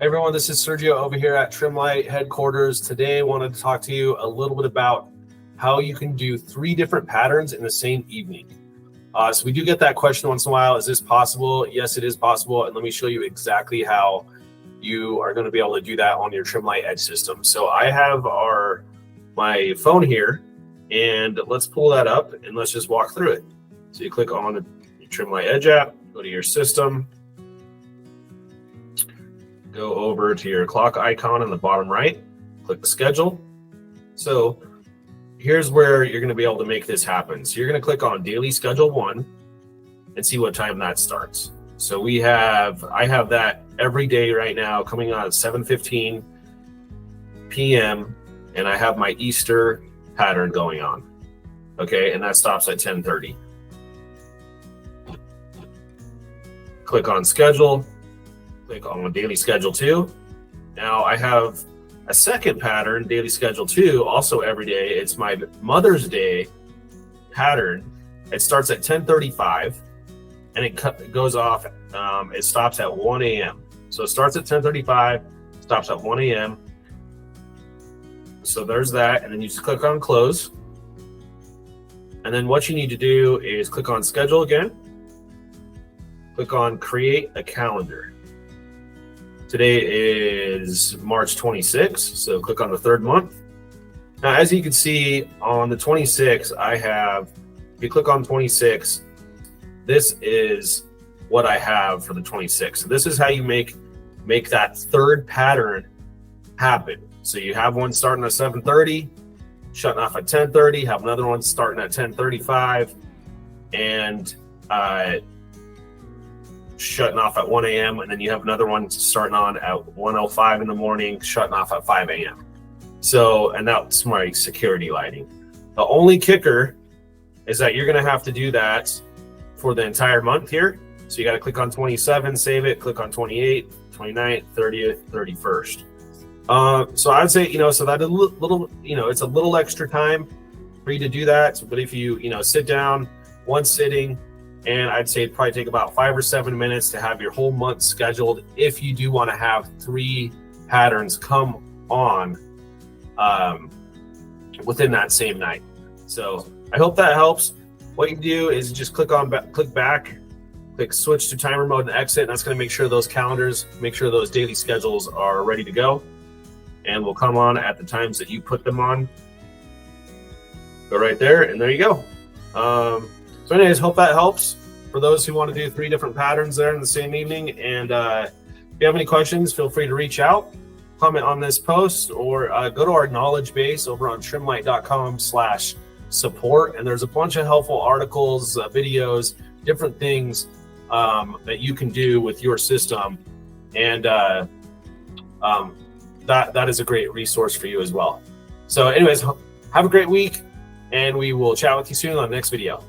Hey everyone, this is Sergio over here at Trimlight headquarters. Today I wanted to talk to you a little bit about how you can do 3 different patterns in the same evening. So we do get that question once in a while. Is this possible? Yes, it is possible. And let me show you exactly how you are going to be able to do that on your Trimlight Edge system. So I have my phone here, and let's pull that up and let's just walk through it. So you click on the Trimlight Edge app, go to your system, go over to your clock icon in the bottom right, click the schedule. So here's where you're going to be able to make this happen. So you're going to click on daily schedule 1 and see what time that starts. So I have that every day right now coming on at 7:15 p.m. and I have my Easter pattern going on. Okay, and that stops at 10:30. Click on schedule. Click on daily schedule 2. Now I have a second pattern, daily schedule 2, also every day. It's my Mother's Day pattern. It starts at 10:35 and it goes off. It stops at 1 a.m. So it starts at 10:35, stops at 1 a.m. So there's that, and then you just click on close. And then what you need to do is click on schedule again. Click on create a calendar. Today is March 26th, so click on the 3rd month. Now, as you can see on the 26th, if you click on 26, this is what I have for the 26th. So this is how you make that 3rd pattern happen. So you have one starting at 7:30, shutting off at 10:30, have another one starting at 10:35, and shutting off at 1 a.m. and then you have another one starting on at 1:05 in the morning, shutting off at 5 a.m. So, and that's my security lighting. The only kicker is that you're going to have to do that for the entire month here. So you got to click on 27, save it, click on 28, 29th, 30th, 31st. So I'd say, so that a little, it's a little extra time for you to do that. But if you, sit down one sitting, and I'd say it'd probably take about 5 or 7 minutes to have your whole month scheduled if you do want to have 3 patterns come on within that same night. So I hope that helps. What you do is just click back, click switch to timer mode and exit. And that's going to make sure those daily schedules are ready to go. And will come on at the times that you put them on. Go right there, and there you go. So anyways, hope that helps for those who want to do 3 different patterns there in the same evening. And if you have any questions, feel free to reach out, comment on this post, or go to our knowledge base over on trimlight.com/support. And there's a bunch of helpful articles, videos, different things that you can do with your system. And that is a great resource for you as well. So anyways, have a great week, and we will chat with you soon on the next video.